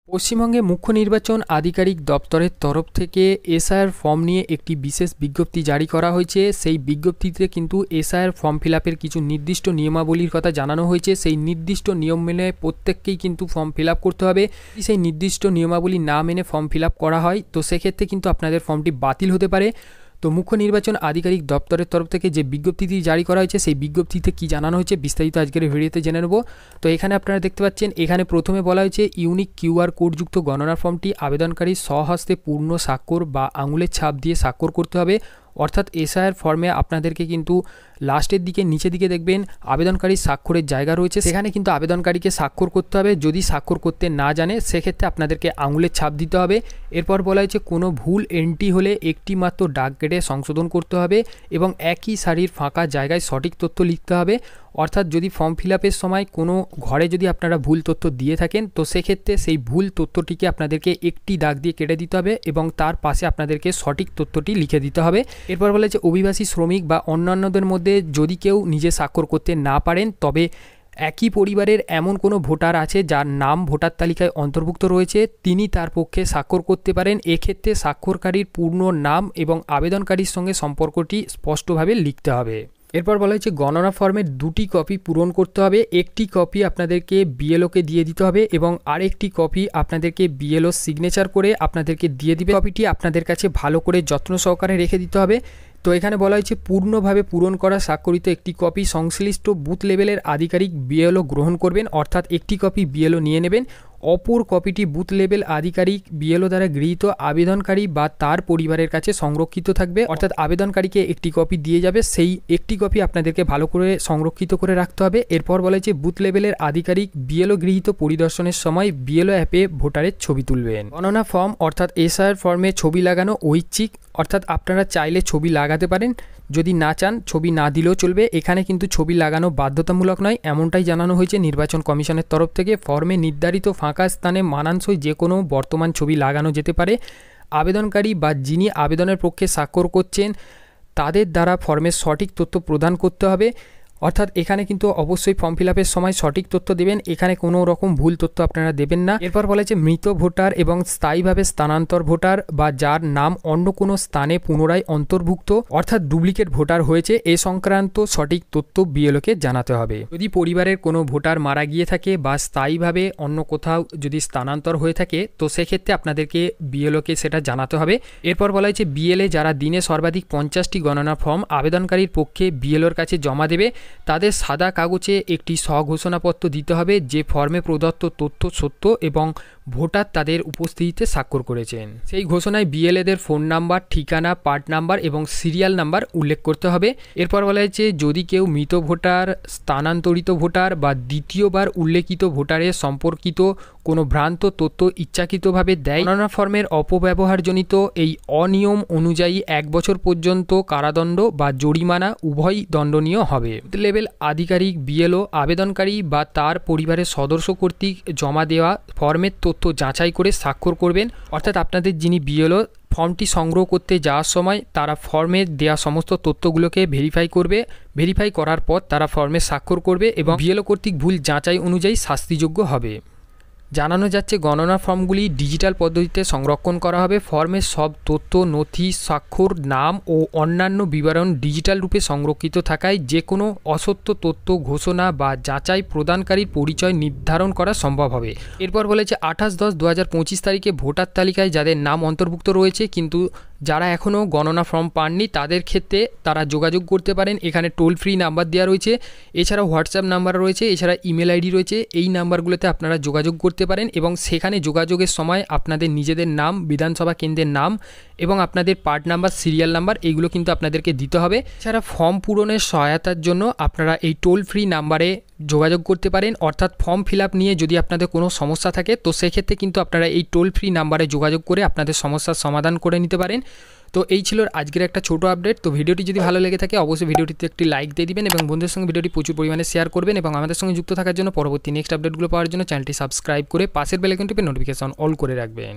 পশ্চিমবঙ্গে মুখ্য নির্বাচন আধিকারিক দপ্তরের তরফ থেকে এসআইআর ফর্ম নিয়ে একটি বিশেষ বিজ্ঞপ্তি জারি করা হয়েছে। সেই বিজ্ঞপ্তিতে কিন্তু এসআইআর ফর্ম ফিল আপের কিছু নির্দিষ্ট নিয়মাবলীর কথা জানানো হয়েছে। সেই নির্দিষ্ট নিয়ম মেনে প্রত্যেককেই কিন্তু ফর্ম ফিল আপ করতে হবে। সেই নির্দিষ্ট নিয়মাবলী না মেনে ফর্ম ফিল আপ করা হয় তো সেক্ষেত্রে কিন্তু আপনাদের ফর্মটি বাতিল হতে পারে। তো মুখ্য নির্বাচন আধিকারিক দপ্তরের তরফ থেকে যে বিজ্ঞপ্তিটি জারি করা হয়েছে সেই বিজ্ঞপ্তিতে কী জানানো হয়েছে বিস্তারিত আজকের ভিডিওতে জেনে নেব। তো এখানে আপনারা দেখতে পাচ্ছেন, এখানে প্রথমে বলা হয়েছে ইউনিক কিউআর কোডযুক্ত গণনা ফর্মটি আবেদনকারী স্বহস্তে পূর্ণ স্বাক্ষর বা আঙুলের ছাপ দিয়ে স্বাক্ষর করতে হবে। অর্থাৎ এসআইআর ফর্মে আপনাদেরকে কিন্তু লাস্টের দিকে নিচের দিকে দেখবেন আবেদনকারীর স্বাক্ষরের জায়গা রয়েছে, সেখানে কিন্তু আবেদনকারীকে স্বাক্ষর করতে হবে। যদি স্বাক্ষর করতে না জানে সেক্ষেত্রে আপনাদেরকে আঙুলের ছাপ দিতে হবে। এরপর বলা হয়েছে কোনো ভুল এন্ট্রি হলে একটি মাত্র দাগ কেটে সংশোধন করতে হবে এবং একই সারির ফাঁকা জায়গায় সঠিক তথ্য লিখতে হবে। অর্থাৎ যদি ফর্ম ফিল আপের সময় কোনো ঘরে যদি আপনারা ভুল তথ্য দিয়ে থাকেন তো সেক্ষেত্রে সেই ভুল তথ্যটিকে আপনাদেরকে একটি দাগ দিয়ে কেটে দিতে হবে এবং তার পাশে আপনাদেরকে সঠিক তথ্যটি লিখে দিতে হবে। এরপর বলা হয়েছে অভিবাসী শ্রমিক বা অন্যান্যদের মধ্যে যদি কেউ নিজে স্বাক্ষর করতে না পারেন তবে একই পরিবারের এমন কোনো ভোটার আছে যার নাম ভোটার তালিকায় অন্তর্ভুক্ত রয়েছে, তিনি তার পক্ষে স্বাক্ষর করতে পারেন। এক্ষেত্রে স্বাক্ষরকারীর পূর্ণ নাম এবং আবেদনকারীর সঙ্গে সম্পর্কটি স্পষ্টভাবে লিখতে হবে। এরপর বলা হয়েছে গণনা ফর্মের দুটি কপি পূরণ করতে হবে। একটি কপি আপনাদেরকে বিএলওকে দিয়ে দিতে হবে এবং আরেকটি কপি আপনাদেরকে বিএলও সিগনেচার করে আপনাদেরকে দিয়ে দিবে। কপিটি আপনাদের কাছে ভালো করে যত্ন সহকারে রেখে দিতে হবে। তো এখানে বলা হয়েছে পূর্ণভাবে পূরণ করা স্বাক্ষরিত একটি কপি সংশ্লিষ্ট বুথ লেভেলের আধিকারিক বিএলও গ্রহণ করবেন। অর্থাৎ একটি কপি বিএলও নিয়ে নেবেন, অপর কপিটি বুথ লেভেল আধিকারিক বিএলও দ্বারা গৃহীত আবেদনকারী বা তার পরিবারের কাছে সংরক্ষিত থাকবে। অর্থাৎ আবেদনকারীকে একটি কপি দিয়ে যাবে, সেই একটি কপি আপনাদেরকে ভালো করে সংরক্ষিত করে রাখতে হবে। এরপর বলা হয়েছে বুথ লেভেলের আধিকারিক বিএলও গৃহীত পরিদর্শনের সময় বিএলও অ্যাপে ভোটারের ছবি তুলবেন। গণনা ফর্ম অর্থাৎ এসআইআর ফর্মে ছবি লাগানো ঐচ্ছিক, অর্থাৎ আপনারা চাইলে ছবি লাগাতে পারেন, যদি না চান ছবি না দিলেও চলবে। এখানে কিন্তু ছবি লাগানো বাধ্যতামূলক নয়, এমনটাই জানানো হয়েছে নির্বাচন কমিশনের তরফ থেকে। ফর্মে নির্ধারিত ফাঁকা স্থানে মানানসই যে কোনো বর্তমান ছবি লাগানো যেতে পারে। আবেদনকারী বা যিনি আবেদনের পক্ষে স্বাক্ষর করছেন তাদের দ্বারা ফর্মের সঠিক তথ্য প্রদান করতে হবে। অর্থাৎ এখানে কিন্তু অবশ্যই ফর্ম ফিল আপের সময় সঠিক তথ্য দেবেন, এখানে কোনো রকম ভুল তথ্য আপনারা দেবেন না। এরপর বলা হয়েছে মৃত ভোটার এবং স্থায়ীভাবে স্থানান্তর ভোটার বা যার নাম অন্য কোনো স্থানে পুনরায় অন্তর্ভুক্ত অর্থাৎ ডুপ্লিকেট ভোটার হয়েছে এ সংক্রান্ত সঠিক তথ্য বিএলওকে জানাতে হবে। যদি পরিবারের কোনো ভোটার মারা গিয়ে থাকে বা স্থায়ীভাবে অন্য কোথাও যদি স্থানান্তর হয়ে থাকে তো সেক্ষেত্রে আপনাদেরকে বিএলওকে সেটা জানাতে হবে। এরপর বলা হয়েছে বিএলএ যারা দিনে সর্বাধিক 50টি গণনা ফর্ম আবেদনকারীর পক্ষে বিএলওর কাছে জমা দেবে তাদের সাদা কাগজে একটি স্বঘোষণাপত্র দিতে হবে যে ফর্মে প্রদত্ত তথ্য সত্য এবং ভোটার তাদের উপস্থিতিতে স্বাক্ষর করেছেন। সেই ঘোষণায় বিএলএদের ফোন নাম্বার, ঠিকানা, পার্ট নাম্বার এবং সিরিয়াল নাম্বার উল্লেখ করতে হবে। এরপর বলা হয়েছে যদি কেউ মৃত ভোটার, স্থানান্তরিত ভোটার বা দ্বিতীয়বার উল্লেখিত ভোটারের সম্পর্কিত কোনো ভ্রান্ত তথ্য ইচ্ছাকৃতভাবে দেয়, গণনা ফর্মের অপব্যবহারজনিত এই অনিয়ম অনুযায়ী 1 বছর পর্যন্ত কারাদণ্ড বা জরিমানা উভয় দণ্ডনীয় হবে। লেভেল আধিকারিক বিএলও আবেদনকারী বা তার পরিবারের সদস্য কর্তৃক জমা দেওয়া ফর্মের তথ্য যাচাই করে স্বাক্ষর করবেন। অর্থাৎ আপনাদের যিনি বিএলও ফর্মটি সংগ্রহ করতে যাওয়ার সময় তারা ফর্মে দেওয়া সমস্ত তথ্যগুলোকে ভেরিফাই করবে, ভেরিফাই করার পর তারা ফর্মে স্বাক্ষর করবে এবং বিএলও কর্তৃক ভুল যাচাই অনুযায়ী শাস্তিযোগ্য হবে। জানানো যাচ্ছে গণনা ফর্মগুলি ডিজিটাল পদ্ধতিতে সংরক্ষণ করা হবে। ফর্মের সব তথ্য, নথি, স্বাক্ষর, নাম ও অন্যান্য বিবরণ ডিজিটাল রূপে সংরক্ষিত থাকায় যে কোনো অসত্য তথ্য, ঘোষণা বা যাচাই প্রদানকারীর পরিচয় নির্ধারণ করা সম্ভব হবে। এরপর বলেছে 28/10/2025 তারিখে ভোটার তালিকায় যাদের নাম অন্তর্ভুক্ত রয়েছে কিন্তু যারা এখনও গণনা ফর্ম পাননি তাদের ক্ষেত্রে তারা যোগাযোগ করতে পারেন। এখানে টোল ফ্রি নাম্বার দেওয়া রয়েছে, এছাড়াও হোয়াটসঅ্যাপ নাম্বার রয়েছে, এছাড়া ইমেল আইডি রয়েছে। এই নাম্বারগুলোতে আপনারা যোগাযোগ করতে পারেন এবং সেখানে যোগাযোগের সময় আপনাদের নিজেদের নাম, বিধানসভা কেন্দ্রের নাম এবং আপনাদের পার্ট নাম্বার, সিরিয়াল নাম্বার এইগুলো কিন্তু আপনাদেরকে দিতে হবে। এছাড়া ফর্ম পূরণের সহায়তার জন্য আপনারা এই টোল ফ্রি নাম্বারে যোগাযোগ করতে পারেন। অর্থাৎ ফর্ম ফিল আপ নিয়ে যদি আপনাদের কোনো সমস্যা থাকে তো সেক্ষেত্রে কিন্তু আপনারা এই টোল ফ্রি নাম্বারে যোগাযোগ করে আপনাদের সমস্যার সমাধান করে নিতে পারেন। তো এই ছিল আজকের একটা ছোটো আপডেট। তো ভিডিওটি যদি ভালো লেগে থাকে অবশ্যই ভিডিওটিতে একটি লাইক দিয়ে দিবেন এবং বন্ধুদের সঙ্গে ভিডিওটি প্রচুর পরিমাণে শেয়ার করবেন এবং আমাদের সঙ্গে যুক্ত থাকার জন্য পরবর্তী নেক্সট আপডেটগুলো পাওয়ার জন্য চ্যানেলটি সাবস্ক্রাইব করে পাশের বেল আইকনটি টিপে নোটিফিকেশন অল করে রাখবেন।